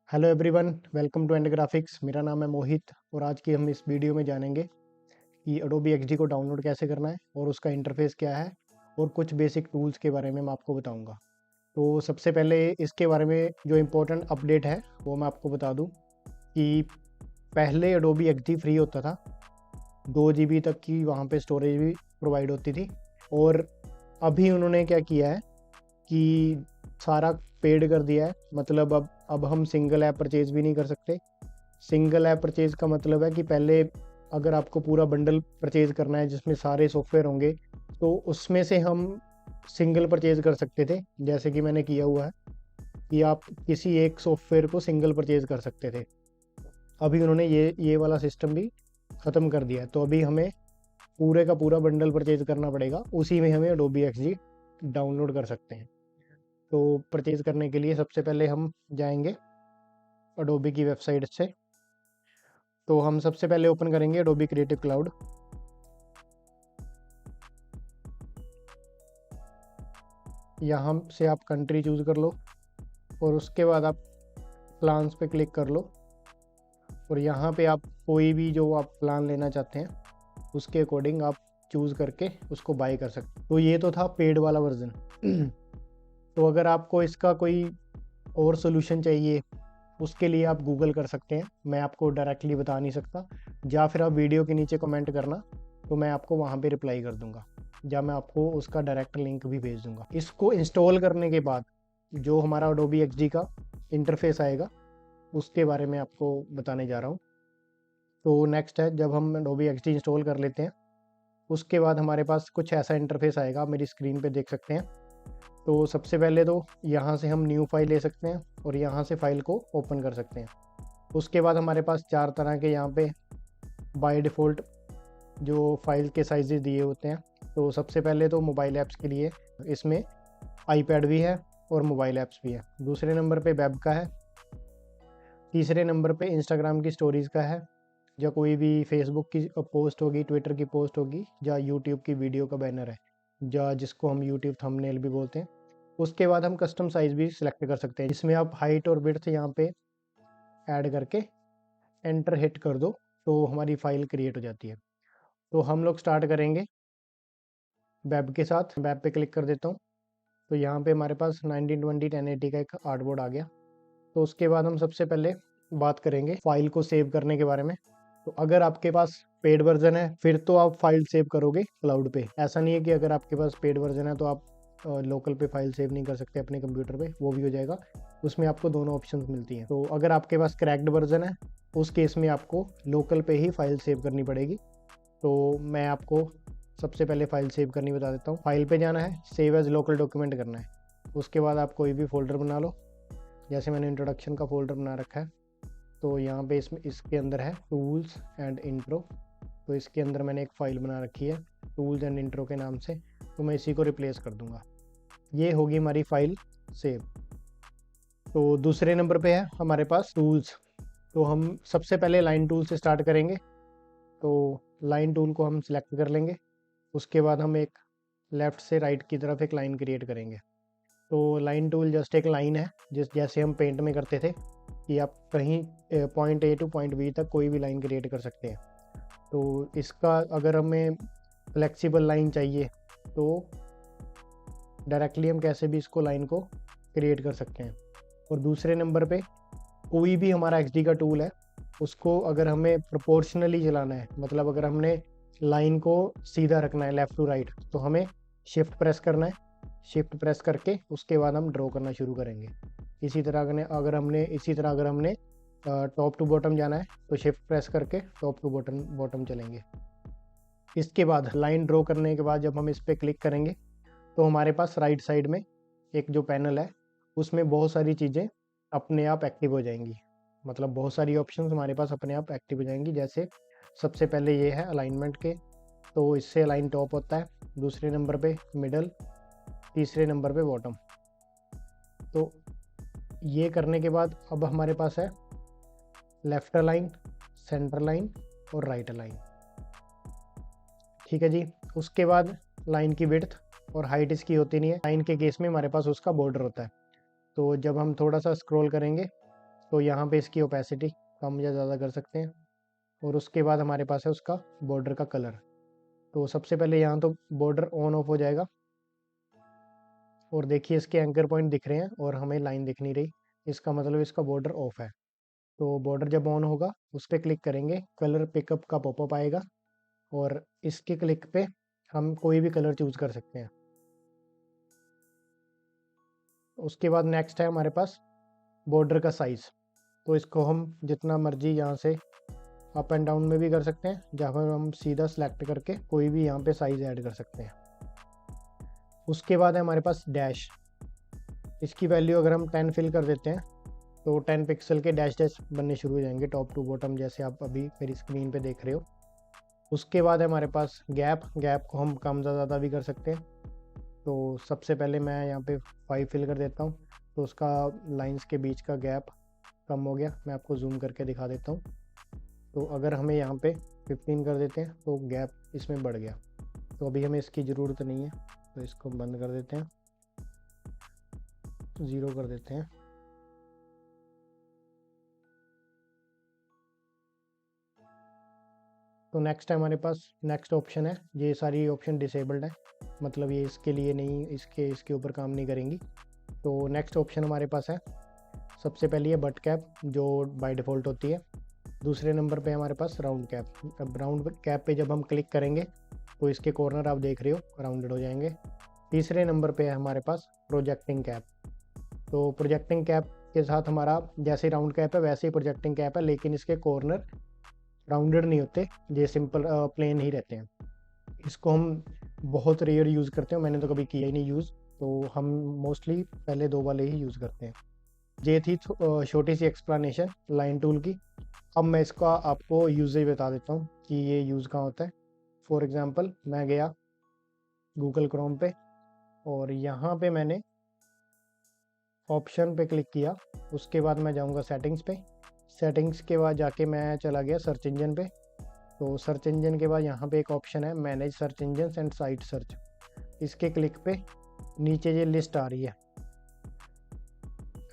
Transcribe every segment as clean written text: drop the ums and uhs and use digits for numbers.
Hello everyone, welcome to and graphics. मेरा नाम है मोहित और आज की हम इस वीडियो में जानेंगे कि Adobe XD को डाउनलोड कैसे करना है और उसका इंटरफेस क्या है और कुछ बेसिक टूल्स के बारे में मैं आपको बताऊंगा। तो सबसे पहले इसके बारे में जो इम्पोर्टेंट अपडेट है वो मैं आपको बता दूं कि पहले Adobe XD फ्री होता था, 2 GB तक की वहाँ पे स्टोरेज भी प्रोवाइड होती थी। और अभी उन्होंने क्या किया है कि सारा पेड कर दिया है। मतलब अब हम सिंगल ऐप परचेज भी नहीं कर सकते। सिंगल ऐप परचेज का मतलब है कि पहले अगर आपको पूरा बंडल परचेज करना है जिसमें सारे सॉफ्टवेयर होंगे तो उसमें से हम सिंगल परचेज कर सकते थे, जैसे कि मैंने किया हुआ है कि आप किसी एक सॉफ्टवेयर को सिंगल परचेज कर सकते थे। अभी उन्होंने ये वाला सिस्टम भी ख़त्म कर दिया है, तो अभी हमें पूरे का पूरा बंडल परचेज करना पड़ेगा, उसी में हमें Adobe XD डाउनलोड कर सकते हैं। तो परचेज करने के लिए सबसे पहले हम जाएंगे Adobe की वेबसाइट से। तो हम सबसे पहले ओपन करेंगे Adobe क्रिएटिव क्लाउड। यहाँ से आप कंट्री चूज़ कर लो और उसके बाद आप प्लान्स पे क्लिक कर लो और यहाँ पे आप कोई भी जो आप प्लान लेना चाहते हैं उसके अकॉर्डिंग आप चूज़ करके उसको बाय कर सकते हैं। तो ये तो था पेड वाला वर्जन। तो अगर आपको इसका कोई और सोल्यूशन चाहिए उसके लिए आप गूगल कर सकते हैं, मैं आपको डायरेक्टली बता नहीं सकता। या फिर आप वीडियो के नीचे कमेंट करना तो मैं आपको वहाँ पे रिप्लाई कर दूंगा, या मैं आपको उसका डायरेक्ट लिंक भी भेज दूंगा। इसको इंस्टॉल करने के बाद जो हमारा Adobe XD का इंटरफेस आएगा उसके बारे में आपको बताने जा रहा हूँ। तो नेक्स्ट है, जब हम Adobe XD इंस्टॉल कर लेते हैं उसके बाद हमारे पास कुछ ऐसा इंटरफेस आएगा, आप मेरी स्क्रीन पे देख सकते हैं। तो सबसे पहले तो यहाँ से हम न्यू फाइल ले सकते हैं और यहाँ से फाइल को ओपन कर सकते हैं। उसके बाद हमारे पास 4 तरह के यहाँ पे बाय डिफ़ॉल्ट जो फाइल के साइजेस दिए होते हैं। तो सबसे पहले तो मोबाइल ऐप्स के लिए इसमें आईपैड भी है और मोबाइल ऐप्स भी है। दूसरे नंबर पे वेब का है। तीसरे नंबर पे इंस्टाग्राम की स्टोरीज़ का है, या कोई भी फेसबुक की पोस्ट होगी, ट्विटर की पोस्ट होगी, या यूट्यूब की वीडियो का बैनर है, या जिसको हम यूट्यूब थंबनेल भी बोलते हैं। उसके बाद हम कस्टम साइज़ भी सिलेक्ट कर सकते हैं, जिसमें आप हाइट और विड्थ यहाँ पे ऐड करके एंटर हिट कर दो तो हमारी फ़ाइल क्रिएट हो जाती है। तो हम लोग स्टार्ट करेंगे वेब के साथ। वेब पे क्लिक कर देता हूँ तो यहाँ पे हमारे पास 1920 1080 का एक आर्टबोर्ड आ गया। तो उसके बाद हम सबसे पहले बात करेंगे फ़ाइल को सेव करने के बारे में। तो अगर आपके पास पेड वर्जन है फिर तो आप फाइल सेव करोगे क्लाउड पे। ऐसा नहीं है कि अगर आपके पास पेड वर्जन है तो आप लोकल पे फाइल सेव नहीं कर सकते अपने कंप्यूटर पे, वो भी हो जाएगा। उसमें आपको दोनों ऑप्शंस मिलती हैं। तो अगर आपके पास क्रैक्ड वर्जन है उस केस में आपको लोकल पे ही फाइल सेव करनी पड़ेगी। तो मैं आपको सबसे पहले फ़ाइल सेव करनी बता देता हूँ। फाइल पे जाना है, सेव एज लोकल डॉक्यूमेंट करना है। उसके बाद आप कोई भी फ़ोल्डर बना लो, जैसे मैंने इंट्रोडक्शन का फ़ोल्डर बना रखा है। तो यहाँ पे इसके अंदर है टूल्स एंड इंट्रो। तो इसके अंदर मैंने एक फ़ाइल बना रखी है टूल्स एंड इंट्रो के नाम से, तो मैं इसी को रिप्लेस कर दूँगा। ये होगी हमारी फ़ाइल सेव। तो दूसरे नंबर पे है हमारे पास टूल्स। तो हम सबसे पहले लाइन टूल से स्टार्ट करेंगे। तो लाइन टूल को हम सिलेक्ट कर लेंगे। उसके बाद हम एक लेफ़्ट से राइट की तरफ एक लाइन क्रिएट करेंगे। तो लाइन टूल जस्ट एक लाइन है, जैसे हम पेंट में करते थे कि आप कहीं point A to point B तक कोई भी लाइन क्रिएट कर सकते हैं। तो इसका अगर हमें फ्लेक्सिबल लाइन चाहिए तो डायरेक्टली हम कैसे भी इसको लाइन को क्रिएट कर सकते हैं। और दूसरे नंबर पे कोई भी हमारा XD का टूल है उसको अगर हमें प्रोपोर्शनली चलाना है, मतलब अगर हमने लाइन को सीधा रखना है लेफ़्ट टू राइट, तो हमें शिफ्ट प्रेस करना है। शिफ्ट प्रेस करके उसके बाद हम ड्रॉ करना शुरू करेंगे। इसी तरह अगर हमने टॉप टू बॉटम जाना है तो शिफ्ट प्रेस करके टॉप टू बॉटम चलेंगे। इसके बाद लाइन ड्रॉ करने के बाद जब हम इस पर क्लिक करेंगे तो हमारे पास राइट साइड में एक जो पैनल है उसमें बहुत सारी चीज़ें अपने आप एक्टिव हो जाएंगी। मतलब बहुत सारी ऑप्शंस हमारे पास अपने आप एक्टिव हो जाएंगी। जैसे सबसे पहले ये है अलाइनमेंट के, तो इससे अलाइन टॉप होता है। दूसरे नंबर पे मिडल, तीसरे नंबर पे बॉटम। तो ये करने के बाद अब हमारे पास है लेफ़्ट अलाइन, सेंटर लाइन और राइट अलाइन। ठीक है जी। उसके बाद लाइन की विड्थ और हाइट इसकी होती नहीं है। लाइन के केस में हमारे पास उसका बॉर्डर होता है। तो जब हम थोड़ा सा स्क्रॉल करेंगे तो यहाँ पे इसकी ओपेसिटी कम या ज़्यादा कर सकते हैं। और उसके बाद हमारे पास है उसका बॉर्डर का कलर। तो सबसे पहले यहाँ तो बॉर्डर ऑन ऑफ हो जाएगा, और देखिए इसके एंकर पॉइंट दिख रहे हैं और हमें लाइन दिख नहीं रही, इसका मतलब इसका बॉर्डर ऑफ है। तो बॉर्डर जब ऑन होगा उस पर क्लिक करेंगे, कलर पिकअप का पॉपअप आएगा, और इसके क्लिक पे हम कोई भी कलर चूज़ कर सकते हैं। उसके बाद नेक्स्ट है हमारे पास बॉर्डर का साइज़। तो इसको हम जितना मर्जी यहाँ से अप एंड डाउन में भी कर सकते हैं, जहाँ पर हम सीधा सेलेक्ट करके कोई भी यहाँ पे साइज़ ऐड कर सकते हैं। उसके बाद है हमारे पास डैश। इसकी वैल्यू अगर हम 10 फिल कर देते हैं तो 10 पिक्सल के डैश डैश बनने शुरू हो जाएंगे टॉप टू बॉटम, जैसे आप अभी मेरी स्क्रीन पे देख रहे हो। उसके बाद है हमारे पास गैप। गैप को हम कम ज़्यादा भी कर सकते हैं। तो सबसे पहले मैं यहाँ पे 5 फिल कर देता हूँ, तो उसका लाइंस के बीच का गैप कम हो गया। मैं आपको जूम करके दिखा देता हूँ। तो अगर हमें यहाँ पे 15 कर देते हैं तो गैप इसमें बढ़ गया। तो अभी हमें इसकी ज़रूरत नहीं है, तो इसको बंद कर देते हैं, 0 कर देते हैं। तो नेक्स्ट है हमारे पास नेक्स्ट ऑप्शन है, ये सारी ऑप्शन डिसेबल्ड है, मतलब ये इसके लिए नहीं, इसके ऊपर काम नहीं करेंगी। तो नेक्स्ट ऑप्शन हमारे पास है, सबसे पहले है बट कैप जो बाय डिफ़ॉल्ट होती है। दूसरे नंबर पे हमारे पास राउंड कैप। अब राउंड कैप पे जब हम क्लिक करेंगे तो इसके कॉर्नर आप देख रहे हो राउंडेड हो जाएंगे। तीसरे नंबर पे है हमारे पास प्रोजेक्टिंग कैप। तो प्रोजेक्टिंग कैप के साथ हमारा जैसे राउंड कैप है वैसे ही प्रोजेक्टिंग कैप है, लेकिन इसके कॉर्नर राउंडेड नहीं होते, ये सिंपल प्लेन ही रहते हैं। इसको हम बहुत रेयर यूज़ करते हैं, मैंने तो कभी किया ही नहीं यूज़, तो हम मोस्टली पहले दो वाले ही यूज़ करते हैं। ये थी छोटी सी एक्सप्लेनेशन लाइन टूल की। अब मैं इसका आपको यूजेज बता देता हूँ कि ये यूज़ कहाँ होता है। फॉर एग्ज़ाम्पल मैं गया गूगल क्रोम पे, और यहाँ पे मैंने ऑप्शन पे क्लिक किया। उसके बाद मैं जाऊँगा सेटिंग्स पे। सेटिंग्स के बाद जाके मैं चला गया सर्च इंजन पे। तो सर्च इंजन के बाद यहाँ पे एक ऑप्शन है manage search engine and site search. इसके क्लिक पे नीचे ये लिस्ट आ रही है,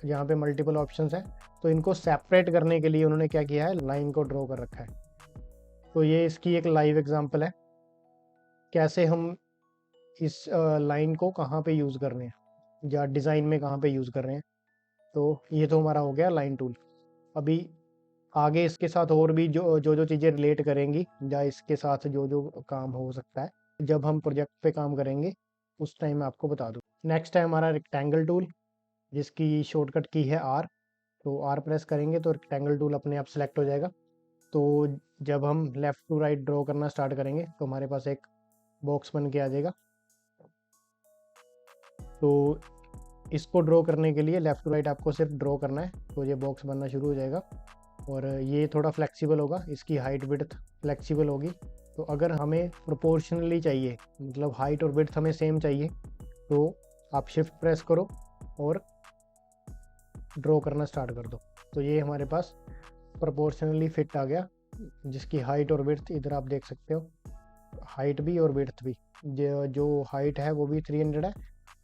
यहाँ पे मल्टीपल ऑप्शंस हैं। तो इनको सेपरेट करने के लिए उन्होंने क्या किया है, लाइन को ड्रॉ कर रखा है। तो ये इसकी एक लाइव एग्जांपल है कैसे हम इस लाइन को कहाँ पे यूज़ कर रहे हैं या डिज़ाइन में कहाँ पे यूज़ कर रहे हैं। तो ये तो हमारा हो गया लाइन टूल। अभी आगे इसके साथ और भी जो चीज़ें रिलेट करेंगी या इसके साथ जो काम हो सकता है जब हम प्रोजेक्ट पे काम करेंगे उस टाइम मैं आपको बता दूँ। नेक्स्ट है हमारा रेक्टेंगल टूल, जिसकी शॉर्टकट की है आर। तो आर प्रेस करेंगे तो रेक्टेंगल टूल अपने आप सेलेक्ट हो जाएगा। तो जब हम लेफ़्ट टू राइट ड्रॉ करना स्टार्ट करेंगे तो हमारे पास एक बॉक्स बन के आ जाएगा। तो इसको ड्रॉ करने के लिए लेफ़्ट टू राइट आपको सिर्फ ड्रॉ करना है, तो ये बॉक्स बनना शुरू हो जाएगा। और ये थोड़ा फ्लेक्सिबल होगा, इसकी हाइट विड्थ फ्लेक्सिबल होगी। तो अगर हमें प्रोपोर्शनली चाहिए, मतलब हाइट और विड्थ हमें सेम चाहिए, तो आप शिफ्ट प्रेस करो और ड्रॉ करना स्टार्ट कर दो। तो ये हमारे पास प्रोपोर्शनली फिट आ गया, जिसकी हाइट और विड्थ इधर आप देख सकते हो, हाइट भी और विड्थ भी। जो हाइट है वो भी 300 है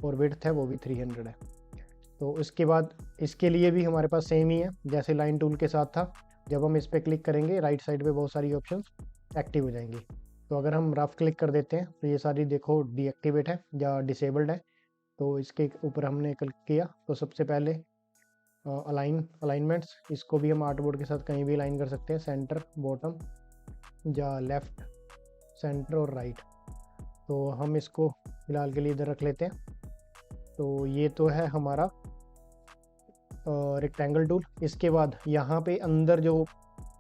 और विड्थ है वो भी 300 है। तो इसके बाद इसके लिए भी हमारे पास सेम ही है जैसे लाइन टूल के साथ था। जब हम इस पर क्लिक करेंगे राइट साइड पे बहुत सारी ऑप्शंस एक्टिव हो जाएंगी। तो अगर हम रफ क्लिक कर देते हैं तो ये सारी देखो डीएक्टिवेट है या डिसेबल्ड है। तो इसके ऊपर हमने क्लिक किया तो सबसे पहले अलाइनमेंट्स, इसको भी हम आर्टबोर्ड के साथ कहीं भी अलाइन कर सकते हैं, सेंटर, बॉटम या लेफ़्ट, सेंटर और राइट। तो हम इसको फ़िलहाल के लिए इधर रख लेते हैं। तो ये तो है हमारा रेक्टेंगल टूल। इसके बाद यहाँ पे अंदर जो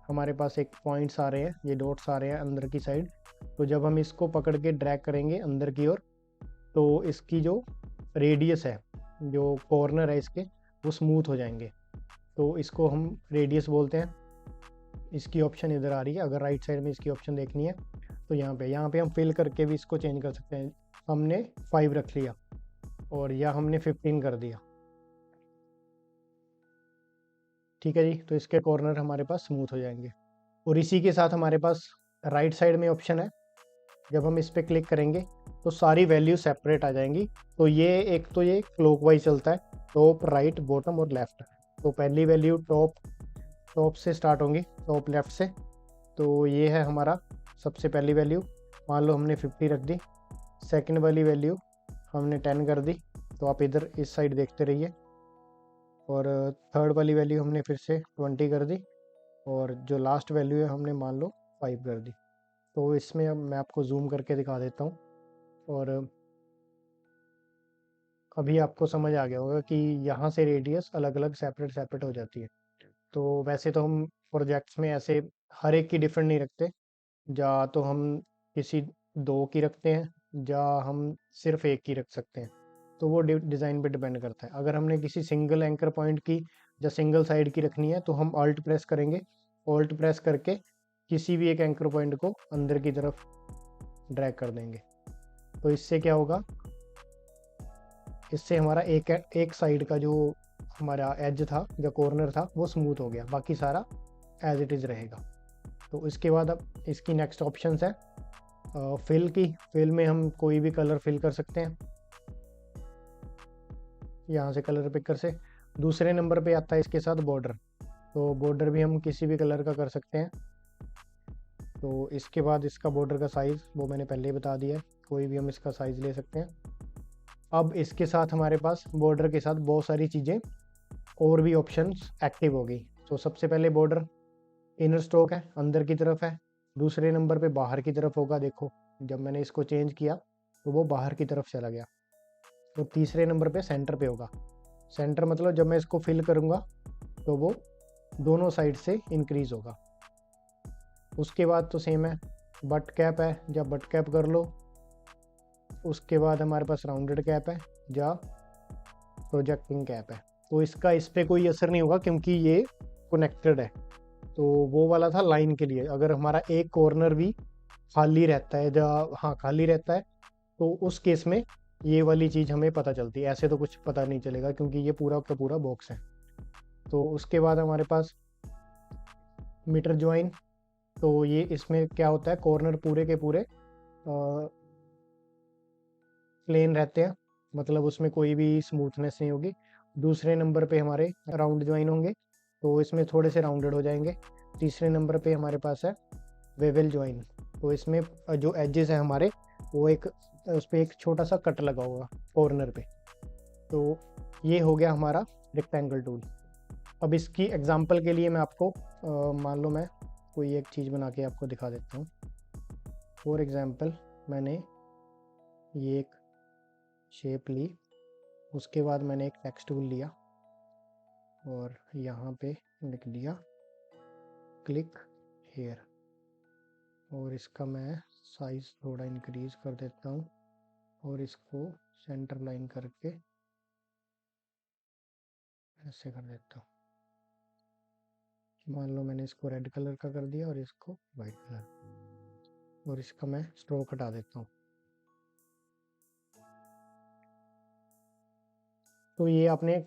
हमारे पास एक पॉइंट्स आ रहे हैं, ये डॉट्स आ रहे हैं अंदर की साइड। तो जब हम इसको पकड़ के ड्रैग करेंगे अंदर की ओर तो इसकी जो रेडियस है, जो कॉर्नर है इसके, वो स्मूथ हो जाएंगे। तो इसको हम रेडियस बोलते हैं। इसकी ऑप्शन इधर आ रही है, अगर राइट साइड में इसकी ऑप्शन देखनी है तो यहाँ पे हम फिल करके भी इसको चेंज कर सकते हैं। हमने 5 रख लिया और या हमने 15 कर दिया, ठीक है जी। तो इसके कॉर्नर हमारे पास स्मूथ हो जाएंगे। और इसी के साथ हमारे पास राइट साइड में ऑप्शन है, जब हम इस पर क्लिक करेंगे तो सारी वैल्यू सेपरेट आ जाएंगी। तो ये एक तो ये क्लॉकवाइज चलता है, टॉप, राइट, बॉटम और लेफ्ट। तो पहली वैल्यू टॉप से स्टार्ट होंगी, टॉप लेफ्ट से। तो ये है हमारा सबसे पहली वैल्यू, मान लो हमने 50 रख दी। सेकंड वाली वैल्यू हमने 10 कर दी, तो आप इधर इस साइड देखते रहिए। और थर्ड वाली वैल्यू हमने फिर से 20 कर दी, और जो लास्ट वैल्यू है हमने मान लो 5 कर दी। तो इसमें अब मैं आपको जूम करके दिखा देता हूँ, और अभी आपको समझ आ गया होगा कि यहाँ से रेडियस अलग अलग सेपरेट हो जाती है। तो वैसे तो हम प्रोजेक्ट्स में ऐसे हर एक की डिफरेंट नहीं रखते, या तो हम किसी दो की रखते हैं, या हम सिर्फ एक की रख सकते हैं। तो वो डिज़ाइन पे डिपेंड करता है। अगर हमने किसी सिंगल एंकर पॉइंट की या सिंगल साइड की रखनी है, तो हम ऑल्ट प्रेस करेंगे। ऑल्ट प्रेस करके किसी भी एक एंकर पॉइंट को अंदर की तरफ ड्रैग कर देंगे। तो इससे क्या होगा, इससे हमारा एक साइड का जो हमारा एज था या कॉर्नर था वो स्मूथ हो गया, बाकी सारा एज इट इज़ रहेगा। तो इसके बाद अब इसकी नेक्स्ट ऑप्शंस है फिल की। फिल में हम कोई भी कलर फिल कर सकते हैं, यहाँ से कलर पिकर से। दूसरे नंबर पे आता है इसके साथ बॉर्डर। तो बॉर्डर भी हम किसी भी कलर का कर सकते हैं। तो इसके बाद इसका बॉर्डर का साइज़ वो मैंने पहले ही बता दिया है, कोई भी हम इसका साइज़ ले सकते हैं। अब इसके साथ हमारे पास बॉर्डर के साथ बहुत सारी चीज़ें और भी ऑप्शंस एक्टिव हो गई। तो सबसे पहले बॉर्डर इनर स्ट्रोक है, अंदर की तरफ है। दूसरे नंबर पे बाहर की तरफ होगा, देखो जब मैंने इसको चेंज किया तो वो बाहर की तरफ चला गया। तो तीसरे नंबर पे सेंटर पे होगा। सेंटर मतलब जब मैं इसको फिल करूँगा तो वो दोनों साइड से इंक्रीज होगा। उसके बाद तो सेम है, बट कैप है, या बट कैप कर लो। उसके बाद हमारे पास राउंडेड कैप है या प्रोजेक्टिंग कैप है। तो इसका इस पर कोई असर नहीं होगा क्योंकि ये कनेक्टेड है। तो वो वाला था लाइन के लिए, अगर हमारा एक कॉर्नर भी खाली रहता है या हाँ खाली रहता है, तो उस केस में ये वाली चीज़ हमें पता चलती है। ऐसे तो कुछ पता नहीं चलेगा क्योंकि ये पूरा का पूरा बॉक्स है। तो उसके बाद हमारे पास मीटर ज्वाइन। तो ये इसमें क्या होता है, कॉर्नर पूरे के पूरे प्लेन रहते हैं, मतलब उसमें कोई भी स्मूथनेस नहीं होगी। दूसरे नंबर पे हमारे राउंड ज्वाइन होंगे, तो इसमें थोड़े से राउंडेड हो जाएंगे। तीसरे नंबर पे हमारे पास है वेवल ज्वाइन। तो इसमें जो एजेस है हमारे वो उस पर एक छोटा सा कट लगा होगा कॉर्नर पे। तो ये हो गया हमारा रेक्टेंगल टूल। अब इसकी एग्जांपल के लिए मैं आपको मान लो मैं कोई एक चीज़ बना के आपको दिखा देता हूँ। फॉर एग्जांपल मैंने ये एक शेप ली, उसके बाद मैंने एक टेक्स्ट टूल लिया और यहाँ पे लिख दिया क्लिक हेयर, और इसका मैं साइज़ थोड़ा इंक्रीज कर देता हूँ और इसको सेंटर लाइन करके ऐसे कर देता हूँ। मान लो मैंने इसको रेड कलर का कर दिया और इसको वाइट कलर, और इसका मैं स्ट्रोक हटा देता हूँ। तो ये आपने,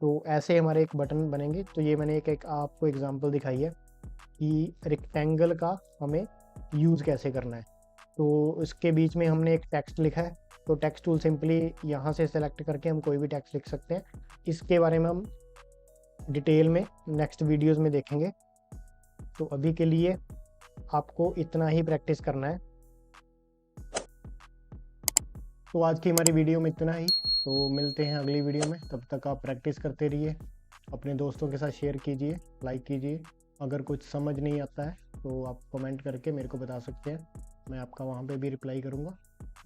तो ऐसे हमारे एक बटन बनेंगे। तो ये मैंने एक आपको एग्जांपल दिखाई है कि रेक्टेंगल का हमें यूज़ कैसे करना है। तो इसके बीच में हमने एक टेक्स्ट लिखा है, तो टेक्स्ट टूल सिंपली यहाँ से सेलेक्ट करके हम कोई भी टेक्स्ट लिख सकते हैं। इसके बारे में हम डिटेल में नेक्स्ट वीडियोस में देखेंगे। तो अभी के लिए आपको इतना ही प्रैक्टिस करना है। तो आज की हमारी वीडियो में इतना ही। तो मिलते हैं अगली वीडियो में, तब तक आप प्रैक्टिस करते रहिए, अपने दोस्तों के साथ शेयर कीजिए, लाइक कीजिए। अगर कुछ समझ नहीं आता है तो आप कमेंट करके मेरे को बता सकते हैं, मैं आपका वहाँ पे भी रिप्लाई करूँगा।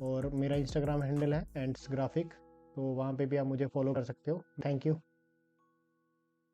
और मेरा इंस्टाग्राम हैंडल है एंड्स ग्राफिक, तो वहाँ पे भी आप मुझे फॉलो कर सकते हो। Thank you.